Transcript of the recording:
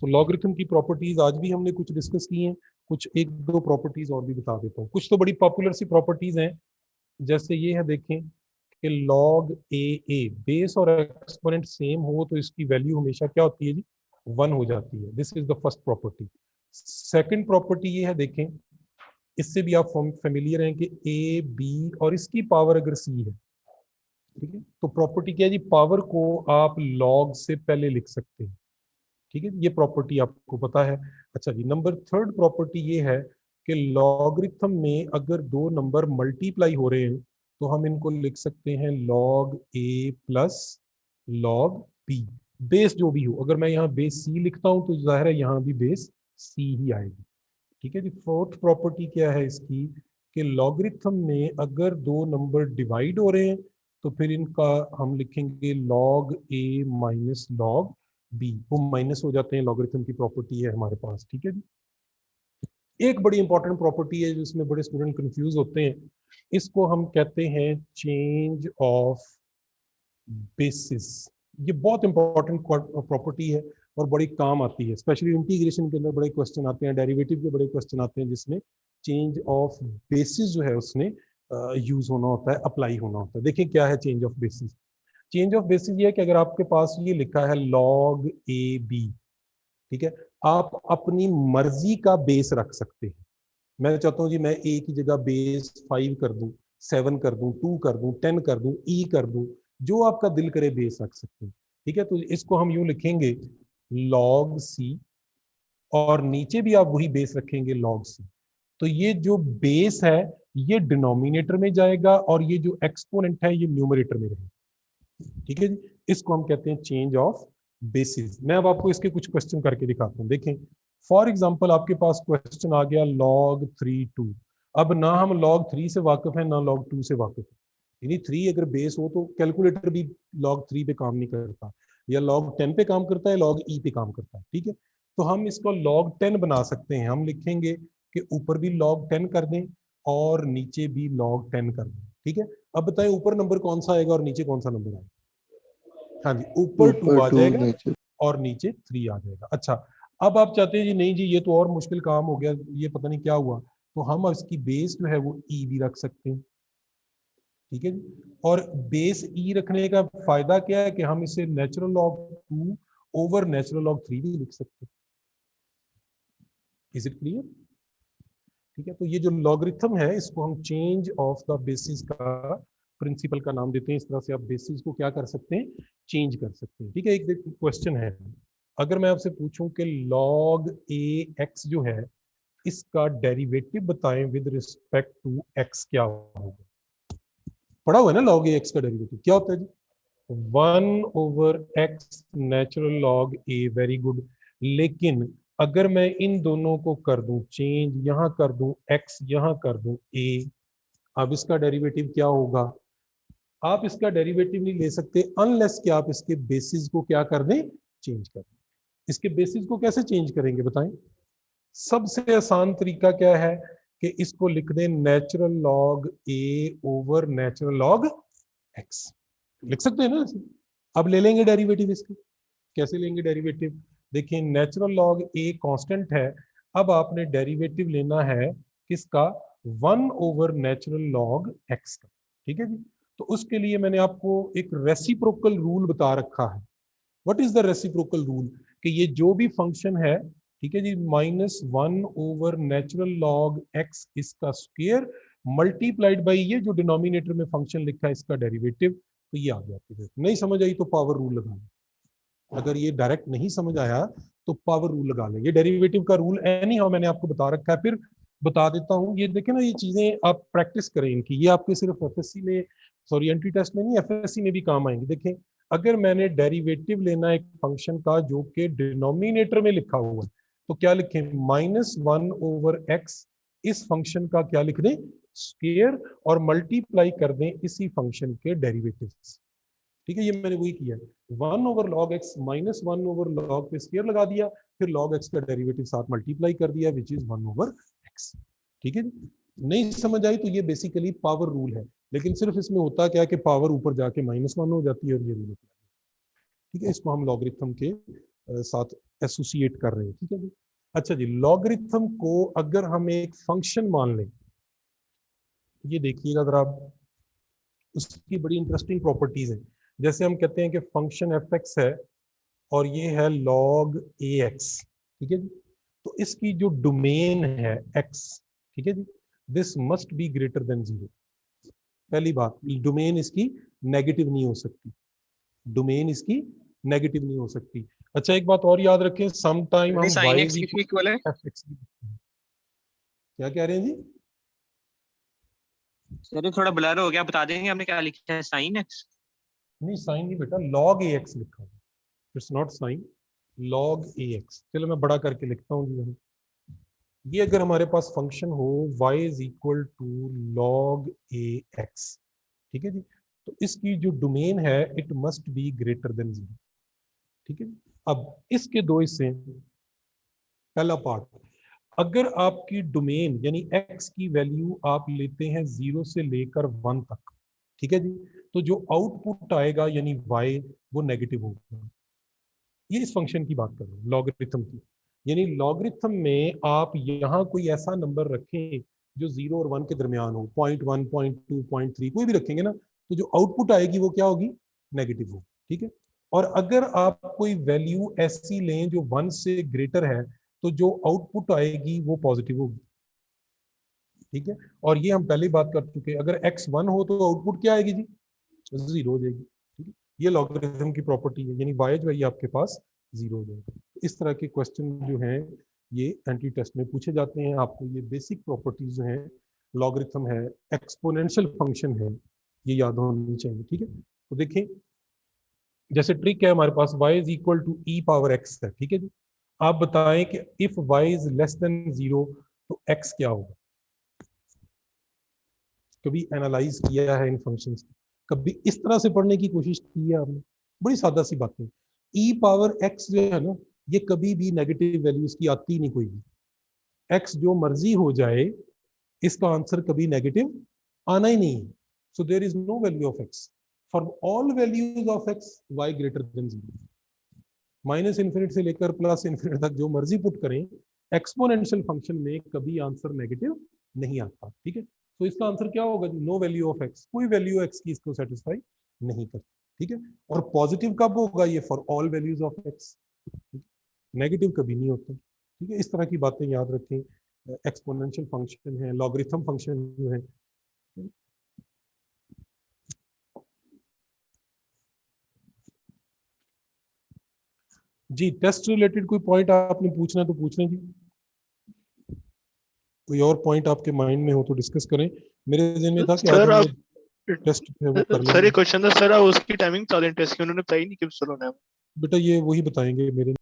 तो लॉगरिथम की प्रॉपर्टीज आज भी हमने कुछ डिस्कस की हैं, कुछ एक दो प्रॉपर्टीज और भी बता देता हूँ। कुछ तो बड़ी पॉपुलर सी प्रॉपर्टीज हैं, जैसे ये है, देखें कि लॉग ए बेस और एक्सपोनेंट सेम हो तो इसकी वैल्यू हमेशा क्या होती है जी, 1 हो जाती है। This is the first property. Second property ये है, देखें इससे भी आप फेमिलियर हैं कि ए बी और इसकी पावर अगर सी है, ठीक है, तो प्रॉपर्टी क्या है जी, पावर को आप लॉग से पहले लिख सकते हैं। ठीक है, ये प्रॉपर्टी आपको पता है। अच्छा जी, नंबर थर्ड प्रॉपर्टी ये है कि लॉगरिथम में अगर दो नंबर मल्टीप्लाई हो रहे हैं तो हम इनको लिख सकते हैं लॉग ए प्लस लॉग बी, बेस जो भी हो। अगर मैं यहाँ बेस सी लिखता हूँ तो जाहिर है यहाँ भी बेस सी ही आएगी। ठीक है जी। फोर्थ प्रॉपर्टी क्या है इसकी, कि लॉगरिथम में अगर दो नंबर डिवाइड हो रहे हैं तो फिर इनका हम लिखेंगे लॉग ए माइनस लॉग बी, वो माइनस हो जाते हैं, लॉगरिथम की प्रॉपर्टी है हमारे पास। ठीक है जी। एक बड़ी इंपॉर्टेंट प्रॉपर्टी है जिसमें बड़े स्टूडेंट कंफ्यूज होते हैं, इसको हम कहते हैं चेंज ऑफ बेसिस। ये बहुत इंपॉर्टेंट प्रॉपर्टी है और बड़ी काम आती है, स्पेशली इंटीग्रेशन के अंदर बड़े क्वेश्चन आते हैं, डेरिवेटिव के बड़े क्वेश्चन आते हैं जिसमें चेंज ऑफ बेसिस जो है उसमें यूज होना होता है, अप्लाई होना होता है। देखिए क्या है change of basis. Change of basis ये है कि अगर आपके पास ये लिखा है लॉग ए बी, ठीक है, आप अपनी मर्जी का बेस रख सकते हैं। मैं चाहता हूं जी मैं ए की जगह बेस 5 कर दूं, 7 कर दूं, 2 कर दूं, 10 कर दूं, ई कर दूं, जो आपका दिल करे बेस रख सकते हैं। ठीक है, तो इसको हम यूं लिखेंगे लॉग सी, और नीचे भी आप वही बेस रखेंगे लॉग सी। तो ये जो बेस है ये डिनोमिनेटर में जाएगा और ये जो एक्सपोनेंट है ये न्यूमरेटर में रहेगा। ठीक है जी, इसको हम कहते हैं चेंज ऑफ बेसिस। मैं अब आपको इसके कुछ क्वेश्चन करके दिखाता हूं। देखें फॉर एग्जांपल आपके पास क्वेश्चन आ गया log 3 2। अब ना हम log 3 से वाकिफ हैं ना log 2 से वाकिफ है, यानी 3 अगर बेस हो तो कैलकुलेटर भी log 3 पे काम नहीं करता, या log 10 पे काम करता है, log e पे काम करता है। ठीक है, तो हम इसको log 10 बना सकते हैं। हम लिखेंगे कि ऊपर भी log 10 कर दें और नीचे भी log 10 कर दें। ठीक है, अब बताएं ऊपर नंबर कौन सा आएगा और नीचे कौन सा नंबर आएगा। हाँ जी, ऊपर 2 आ 2 जाएगा नीचे। और नीचे 3 आ जाएगा। अच्छा, अब आप चाहते हैं जी नहीं जी ये तो और मुश्किल काम हो गया, ये पता नहीं क्या हुआ, तो हम इसकी बेस जो है वो ई भी रख सकते हैं। ठीक है जी, और बेस ई रखने का फायदा क्या है कि हम इसे natural log 2 over natural log 3 भी लिख सकते हैं। Is it clear. ठीक है, तो ये जो लॉगरिथम है इसको हम चेंज ऑफ द बेसिस का प्रिंसिपल का नाम देते हैं। इस तरह से आप बेसिस को क्या कर सकते हैं, चेंज कर सकते हैं। ठीक है, एक क्वेश्चन है, अगर मैं आपसे पूछूं कि log a x जो है इसका डेरिवेटिव बताएं विद रिस्पेक्ट टू x, क्या होगा। पढ़ा हुआ है ना, log a x का डेरिवेटिव क्या होता है जी, 1/x natural log a। Very good. लेकिन अगर मैं इन दोनों को कर दूं चेंज, यहां कर दूं x, यहां कर दूं a, अब इसका डेरिवेटिव क्या होगा। आप इसका डेरिवेटिव नहीं ले सकते अनलेस कि आप इसके बेसिस को क्या कर दें, चेंज कर दें। इसके बेसिस को कैसे चेंज करेंगे बताएं। सबसे आसान तरीका क्या है कि इसको लिख दें नेचुरल लॉग ए ओवर नेचुरल लॉग एक्स। लिख सकते हैं ना ऐसे? अब ले लेंगे डेरिवेटिव इसके। कैसे लेंगे डेरिवेटिव, देखिए नेचुरल लॉग ए कांस्टेंट है, अब आपने डेरिवेटिव लेना है किसका, 1/नेचुरल लॉग एक्स का। ठीक है जी, तो उसके लिए मैंने आपको एक रेसिप्रोकल रूल बता रखा है। What is the reciprocal rule, कि ये जो भी फंक्शन है, ठीक है जी, -1/नेचुरल लॉग एक्स इसका स्क्वायर मल्टीप्लाइड बाई ये जो डिनोमिनेटर में फंक्शन लिखा है इसका डेरिवेटिव, तो ये आ जाती है। नहीं समझ आई तो पावर रूल लगा लें। अगर ये डायरेक्ट नहीं समझ आया तो पावर रूल लगा लें। ये डेरिवेटिव का रूल एनी हाउ मैंने आपको बता रखा है, फिर बता देता हूँ। ये देखें ना, ये चीजें आप प्रैक्टिस करें इनकी, ये आपके सिर्फ एफएससी में, सॉरी एंट्री टेस्ट में नहीं, एफएससी में भी काम आएंगे। देखें अगर मैंने डेरिवेटिव लेना है एक फंक्शन का जो कि डिनोमिनेटर में लिखा हुआ है, तो क्या लिखें, -1/x इस फंक्शन का क्या लिख दें, स्क्वायर, और मल्टीप्लाई कर दें इसी फंक्शन के डेरिवेटिव से। ठीक है, ये मैंने वही किया, 1/log x -1/log पे स्क्वायर लगा दिया, फिर log x का डेरिवेटिव साथ मल्टीप्लाई कर दिया विच इज 1/x। ठीक है जी, नहीं समझ आई तो ये बेसिकली पावर रूल है, लेकिन सिर्फ इसमें होता क्या है कि पावर ऊपर जाके -1 हो जाती है और ये रूल। ठीक है, इसको हम लॉगरिथम के साथ एसोसिएट कर रहे हैं, ठीक है जी। अच्छा जी, लॉगरिथम को अगर हम एक फंक्शन मान लें, ये देखिएगा अगर आप, उसकी बड़ी इंटरेस्टिंग प्रॉपर्टीज है। जैसे हम कहते हैं कि फंक्शन एफ एक्स है और ये है लॉग ए एक्स, ठीक है जी। तो इसकी जो डोमेन है एक्स, ठीक है जी, this must be greater than 0। पहली बात, डोमेन इसकी नेगेटिव नहीं हो सकती, डोमेन इसकी नेगेटिव नहीं हो सकती। अच्छा, एक बात और याद रखें, सम टाइम हम साइन y एक्स इज किसके इक्वल है? F x. क्या कह रहे हैं जी? सर थोड़ा ब्लर हो गया, बता देंगे आपने क्या लिखा है? Sine x? नहीं साइन नहीं बेटा, लॉग ए एक्स लिखा है, it's not sine, log a x. चलो मैं बड़ा करके लिखता हूँ जी। ये अगर हमारे पास फंक्शन हो y is equal to log a x, ठीक है जी, तो इसकी जो डोमेन है it must be greater than 0, ठीक है। अब इसके दो हिस्से हैं। पहला पार्ट, अगर आपकी डोमेन यानी x की वैल्यू आप लेते हैं 0 से लेकर 1 तक, ठीक है जी, तो जो आउटपुट आएगा यानी y, वो नेगेटिव होगा। ये इस फंक्शन की बात कर रहे हैं, लॉगरिथम की। यानी लॉगरिथम में आप यहाँ कोई ऐसा नंबर रखें जो 0 और 1 के दरमियान हो, 0.1, 0.2, 0.3, कोई भी रखेंगे ना, तो जो आउटपुट आएगी वो क्या होगी? नेगेटिव होगी, ठीक है। और अगर आप कोई वैल्यू ऐसी लें जो 1 से ग्रेटर है, तो जो आउटपुट आएगी वो पॉजिटिव होगी, ठीक है। और ये हम पहले ही बात कर चुके हैं, अगर x 1 हो तो आउटपुट क्या आएगी जी? 0 हो जाएगी, ठीक है। ये लॉगरिथम की प्रॉपर्टी है, यानी y जो है ये आपके पास 0 हो जाएगा। इस तरह के क्वेश्चन जो हैं ये एंट्री टेस्ट में पूछे जाते हैं। आपको ये बेसिक प्रॉपर्टीज जो हैं, लॉगरिथम है, एक्सपोनेंशियल फंक्शन है, ये याद होनी चाहिए, ठीक है। तो देखें, जैसे ट्रिक है हमारे पास, y is equal to e power x है, ठीक है जी। आप बताएं कि if y is less than 0 तो x क्या होगा? कभी एनालाइज किया है इन फंक्शंस को? कभी इस तरह से पढ़ने की कोशिश की है आपने? बड़ी सादा सी बातें। ई पावर एक्स जो है ना, ये कभी भी नेगेटिव वैल्यूज की आती नहीं कोई भी। एक्स जो मर्जी हो जाए, इसका आंसर कभी नेगेटिव आना ही नहीं है। So there is no value of x for all values of x y greater than 0। Minus infinite से लेकर प्लस इन्फिनिट तक जो मर्जी पुट करें, एक्सपोनेंशियल फंक्शन में कभी आंसर नेगेटिव नहीं आता, ठीक है। तो इसका आंसर क्या होगा? नो वैल्यू ऑफ एक्स, कोई वैल्यू एक्स की इसको सेटिस्फाई नहीं करती, ठीक है। और पॉजिटिव कब होगा? ये for all values of x, negative कभी नहीं होता, ठीक है। इस तरह की बातें याद रखें। एक्सपोनेंशियल फंक्शन है, लॉगरिथम फंक्शन जो है। जी, टेस्ट रिलेटेड कोई पॉइंट आपने पूछना तो पूछ लें जी। कोई और पॉइंट आपके माइंड में हो तो डिस्कस करें। मेरे ज़हन में था कि आज सर हम आप, जो टेस्ट है वो कर सर लेंगे। एक क्वेश्चन था सर, उसकी टाइमिंग 4 दिन टेस्ट की उन्होंने बताई नहीं, किस होना है? बेटा ये वही बताएंगे मेरे